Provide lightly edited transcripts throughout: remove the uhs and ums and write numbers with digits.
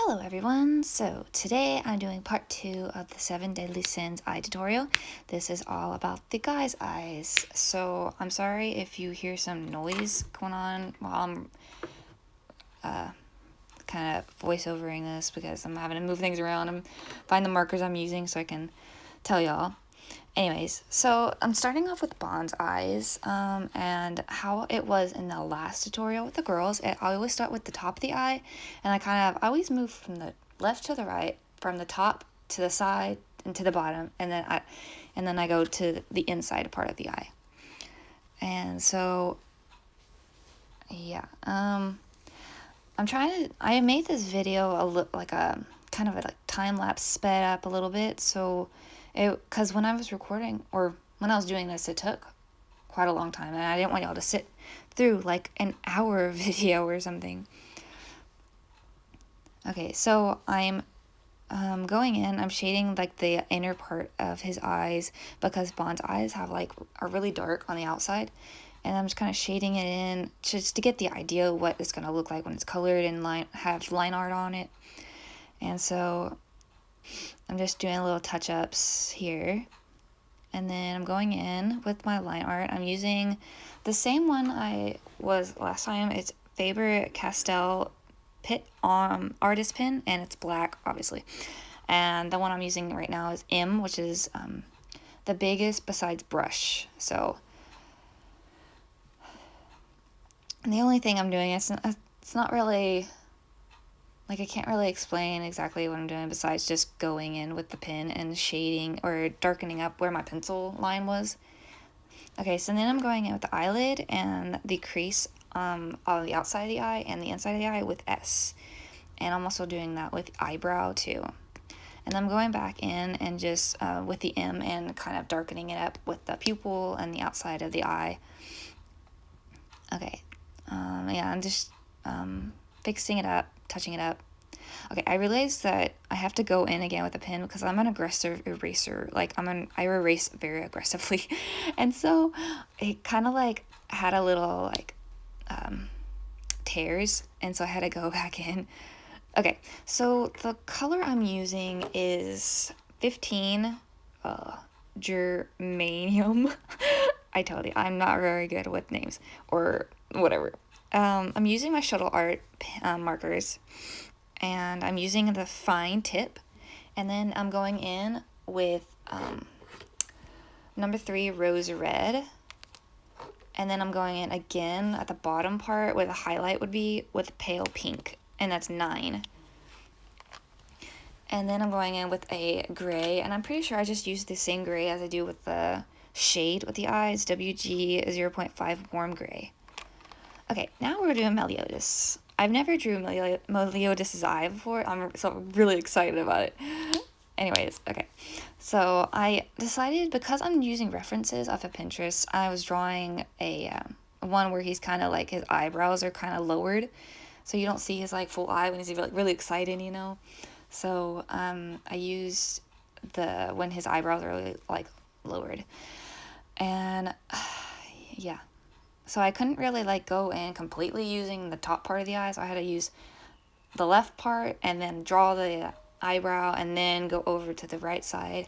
Hello everyone, so today I'm doing part 2 of the 7 Deadly Sins eye tutorial. This is all about the guy's eyes, so I'm sorry if you hear some noise going on while I'm kind of voiceovering this because I'm having to move things around and find the markers I'm using so I can tell y'all. Anyways, so I'm starting off with Bond's eyes, and how it was in the last tutorial with the girls. I always start with the top of the eye, and I always move from the left to the right, from the top to the side and to the bottom, and then I go to the inside part of the eye. And so, yeah, I made this video like a kind of a like time lapse sped up a little bit, so because when I was recording, or when I was doing this, it took quite a long time, and I didn't want y'all to sit through like an hour video or something. Okay, so I'm going in, I'm shading like the inner part of his eyes because Bond's eyes are really dark on the outside, and I'm just kind of shading it in just to get the idea of what it's going to look like when it's colored and have line art on it. And so I'm just doing little touch-ups here. And then I'm going in with my line art. I'm using the same one I was last time. It's Faber-Castell artist pen, and it's black, obviously. And the one I'm using right now is M, which is the biggest besides brush. So, and the only thing I'm doing is it's not really, like, I can't really explain exactly what I'm doing besides just going in with the pen and shading or darkening up where my pencil line was. Okay, so then I'm going in with the eyelid and the crease on the outside of the eye and the inside of the eye with S. And I'm also doing that with eyebrow too. And I'm going back in and just with the M and kind of darkening it up with the pupil and the outside of the eye. Okay, yeah, I'm just fixing it up, touching it up. Okay, I realized that I have to go in again with a pen because I'm an aggressive eraser. Like, I erase very aggressively. And so it kind of like had a little like tears, and so I had to go back in. Okay, so the color I'm using is 15 germanium. I told you, I'm not very good with names or whatever. I'm using my shuttle art markers, and I'm using the fine tip, and then I'm going in with number 3 rose red, and then I'm going in again at the bottom part where the highlight would be with pale pink, and that's 9. And then I'm going in with a gray, and I'm pretty sure I just used the same gray as I do with the shade with the eyes, WG 0.5 warm gray. Okay, now we're doing Meliodas. I've never drew Meliodas' eye before, so I'm really excited about it. Anyways, okay. So I decided, because I'm using references off of Pinterest, I was drawing a one where he's kind of like, his eyebrows are kind of lowered, so you don't see his like full eye when he's like really excited, you know? So I used when his eyebrows are really like lowered. And yeah. So I couldn't really like go in completely using the top part of the eye, so I had to use the left part and then draw the eyebrow and then go over to the right side.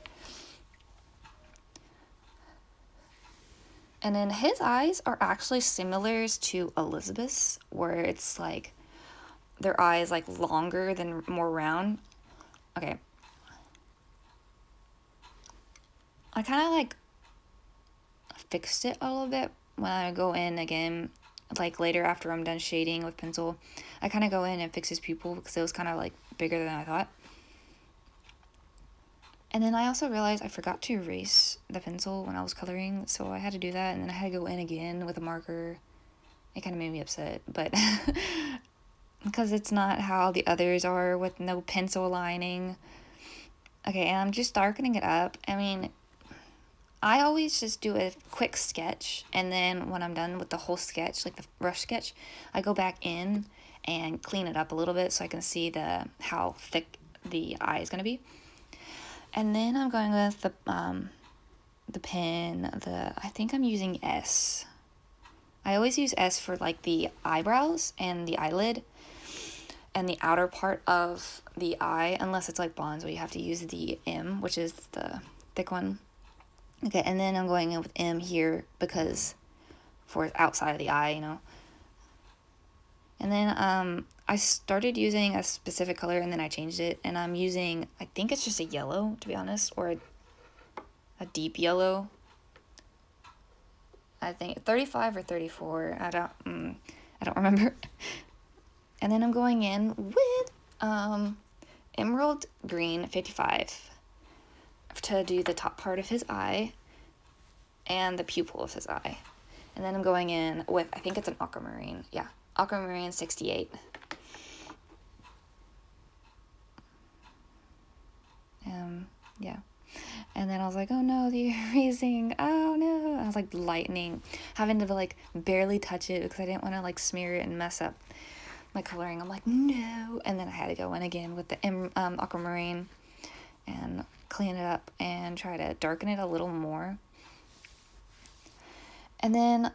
And then his eyes are actually similar to Elizabeth's, where it's like their eyes like longer than more round. Okay. I kind of like fixed it a little bit when I go in again, like later after I'm done shading with pencil. I kind of go in and fix his pupil because it was kind of like bigger than I thought. And then I also realized I forgot to erase the pencil when I was coloring, so I had to do that, and then I had to go in again with a marker. It kind of made me upset, but because it's not how the others are with no pencil lining. Okay, and I'm just darkening it up. I mean, I always just do a quick sketch, and then when I'm done with the whole sketch, like the brush sketch, I go back in and clean it up a little bit so I can see how thick the eye is going to be. And then I'm going with the pen, I think I'm using S. I always use S for like the eyebrows and the eyelid. and the outer part of the eye, unless it's like Bonzo, you have to use the M, which is the thick one. Okay, and then I'm going in with M here because for outside of the eye, you know. And then I started using a specific color and then I changed it, and I'm using, I think it's just a yellow, to be honest, or a deep yellow. I think 35 or 34. I don't remember. And then I'm going in with Emerald Green 55 to do the top part of his eye and the pupil of his eye. And then I'm going in with, I think it's an aquamarine. Yeah, aquamarine 68. Yeah. And then I was like, oh no, the erasing. Oh no. I was like lightning, having to like barely touch it because I didn't want to like smear it and mess up my coloring. I'm like, no. And then I had to go in again with the aquamarine and clean it up and try to darken it a little more. And then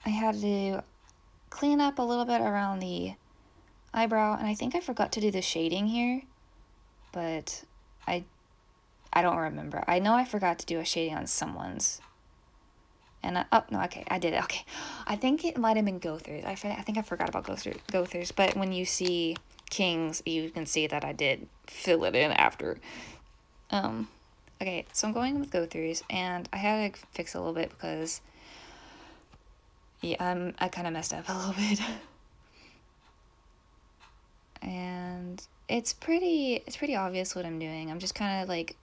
I had to clean up a little bit around the eyebrow, and I think I forgot to do the shading here, but I don't remember. I know I forgot to do a shading on someone's. And I did it. Okay. I think it might have been Gothers. I think I forgot about Gothers, but when you see Kings, you can see that I did fill it in after. Okay, so I'm going with Gothers, and I had to fix a little bit because yeah, I kind of messed up a little bit. And it's pretty obvious what I'm doing. I'm just kind of like,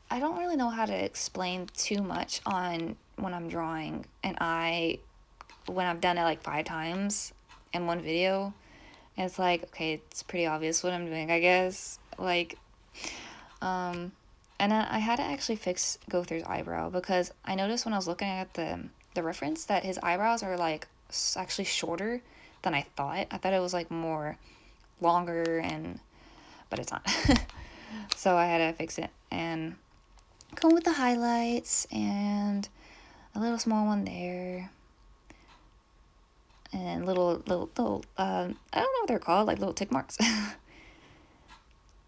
I don't really know how to explain too much on when I'm drawing an eye when I've done it like 5 times in one video. And it's like, okay, it's pretty obvious what I'm doing, I guess. Like, and I had to actually fix Gother's eyebrow because I noticed when I was looking at the reference that his eyebrows are like actually shorter than I thought. I thought it was like more longer, but it's not. So I had to fix it and go with the highlights and a little small one there. And little I don't know what they're called, like little tick marks.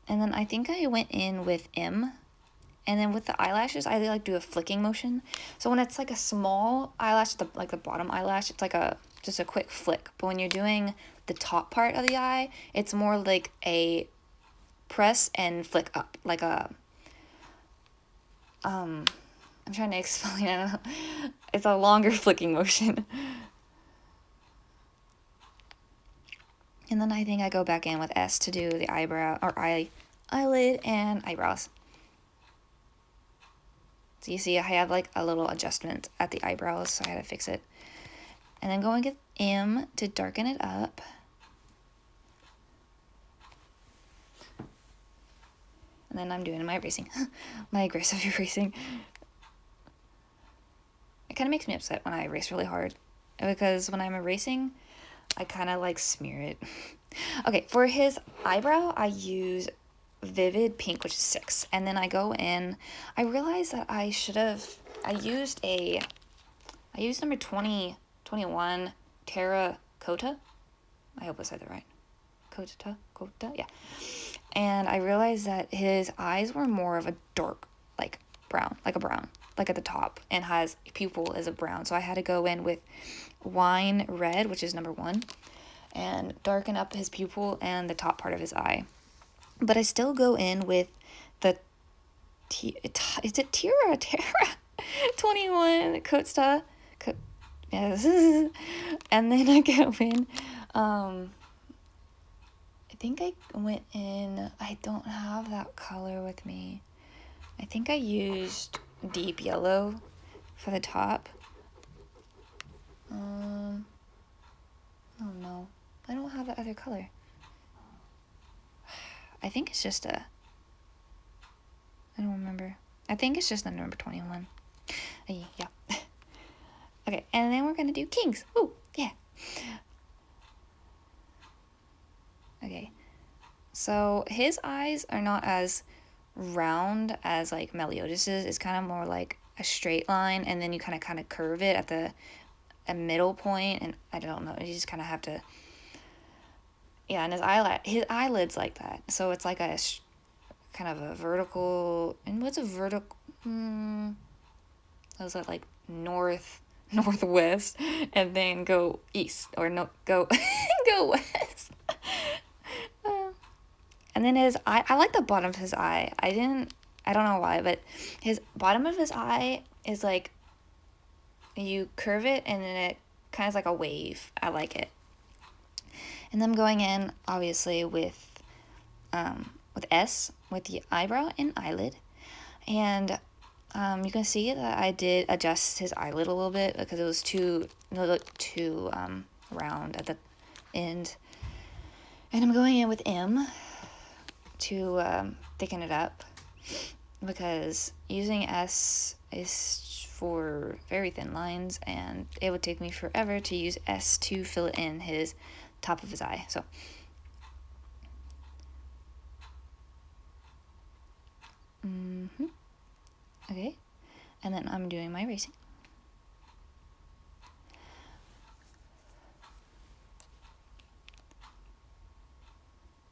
And then I think I went in with M. And then with the eyelashes, I like do a flicking motion. So when it's like a small eyelash, like the bottom eyelash, it's like just a quick flick. But when you're doing the top part of the eye, it's more like a press and flick up, like a I'm trying to explain it. It's a longer flicking motion. And then I think I go back in with S to do the eyebrow or eyelid and eyebrows. So you see I have like a little adjustment at the eyebrows, so I had to fix it. And then going with M to darken it up. And then I'm doing my erasing. My aggressive erasing. It kind of makes me upset when I erase really hard. Because when I'm erasing, I kind of like smear it. Okay, for his eyebrow, I use Vivid Pink, which is 6. And then I go in. I realized that I used number 21 Terracotta. I hope I said that right. Cotta, yeah. And I realized that his eyes were more of a dark, like brown, like at the top, and his pupil is a brown. So I had to go in with Wine Red, which is number 1, and darken up his pupil and the top part of his eye. But I still go in with the, is it Terra 21 Costa, yes. And then I go in, I think I went in, I don't have that color with me. I think I used deep yellow for the top. Oh no, I don't have the other color. I think it's just I don't remember. I think it's just the number 21. Yeah. Okay, and then we're gonna do Kings. Ooh, yeah. Okay, so his eyes are not as round as like Meliodas'. It's kind of more like a straight line, and then you kind of curve it at a middle point, and I don't know, you just kind of have to yeah, and his eyelid's like that. So it's like a kind of a vertical, and what's a vertical, was it like northwest, and then go east, or no, go go west. And then his eye, I like the bottom of his eye. I don't know why, but his bottom of his eye is like, you curve it and then it kind of is like a wave. I like it. And then I'm going in, obviously, with S, with the eyebrow and eyelid. And you can see that I did adjust his eyelid a little bit because it was too round at the end. And I'm going in with M to thicken it up, because using S is for very thin lines, and it would take me forever to use S to fill in his top of his eye. So okay, and then I'm doing my erasing.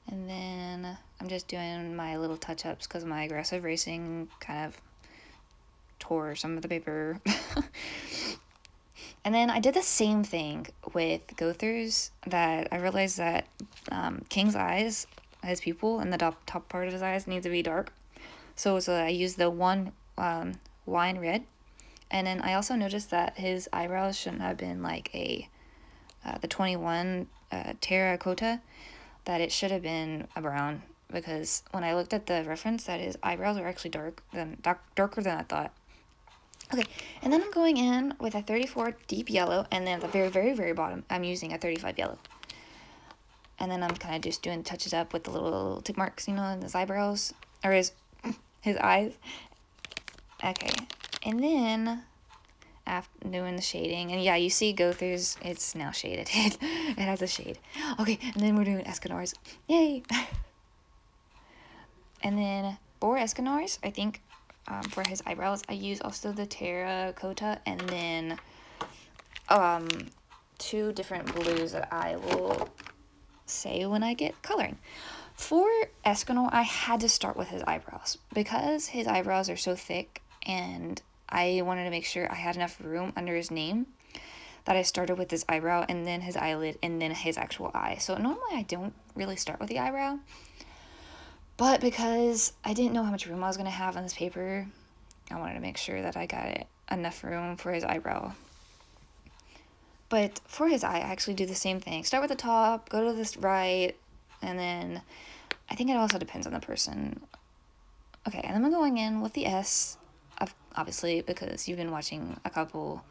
And then I'm just doing my little touch-ups because my aggressive racing kind of tore some of the paper. And then I did the same thing with go-throughs, that I realized that King's eyes, his pupil, and the top part of his eyes needs to be dark. So I used the wine red. And then I also noticed that his eyebrows shouldn't have been like the 21 terracotta, that it should have been a brown, because when I looked at the reference, that his eyebrows are actually darker than I thought. Okay, and then I'm going in with a 34 deep yellow, and then at the very, very, very bottom, I'm using a 35 yellow. And then I'm kind of just doing touches up with the little tick marks, in his eyebrows, or his eyes. Okay, and then after doing the shading, and yeah, you see go-throughs, it's now shaded. It has a shade. Okay, and then we're doing Eskenars. Yay! And then for Eskenars, I think for his eyebrows, I use also the terracotta, and then 2 different blues that I will say when I get coloring. For Eskenor, I had to start with his eyebrows because his eyebrows are so thick, and I wanted to make sure I had enough room under his name, that I started with his eyebrow and then his eyelid and then his actual eye. So normally I don't really start with the eyebrow, but because I didn't know how much room I was going to have on this paper, I wanted to make sure that I got enough room for his eyebrow. But for his eye, I actually do the same thing. Start with the top, go to this right, and then I think it also depends on the person. Okay, and then I'm going in with the S, obviously, because you've been watching a couple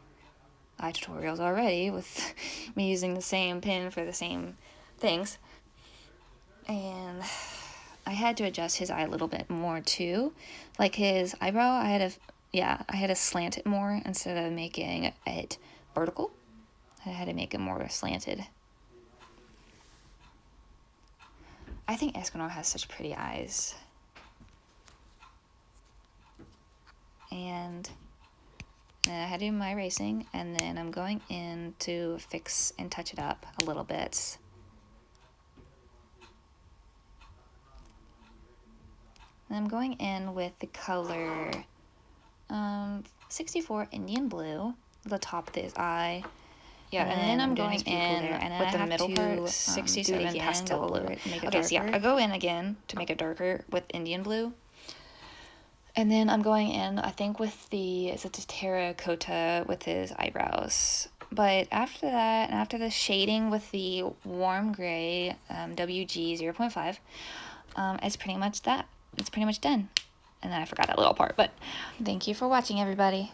eye tutorials already with me using the same pen for the same things. And I had to adjust his eye a little bit more too. Like his eyebrow, I had to slant it more instead of making it vertical. I had to make it more slanted. I think Eskenor has such pretty eyes. And then I had to do my erasing, and then I'm going in to fix and touch it up a little bit. And I'm going in with the color 64 Indian Blue, the top of his eye. Yeah, and then I'm going in and with the middle part, 67 pastel blue. Okay, so yeah, I go in again to make it darker with Indian blue. And then I'm going in, I think, with the terracotta with his eyebrows. But after that, and after the shading with the warm gray WG 0.5, it's pretty much that. It's pretty much done. And then I forgot that little part, but thank you for watching, everybody.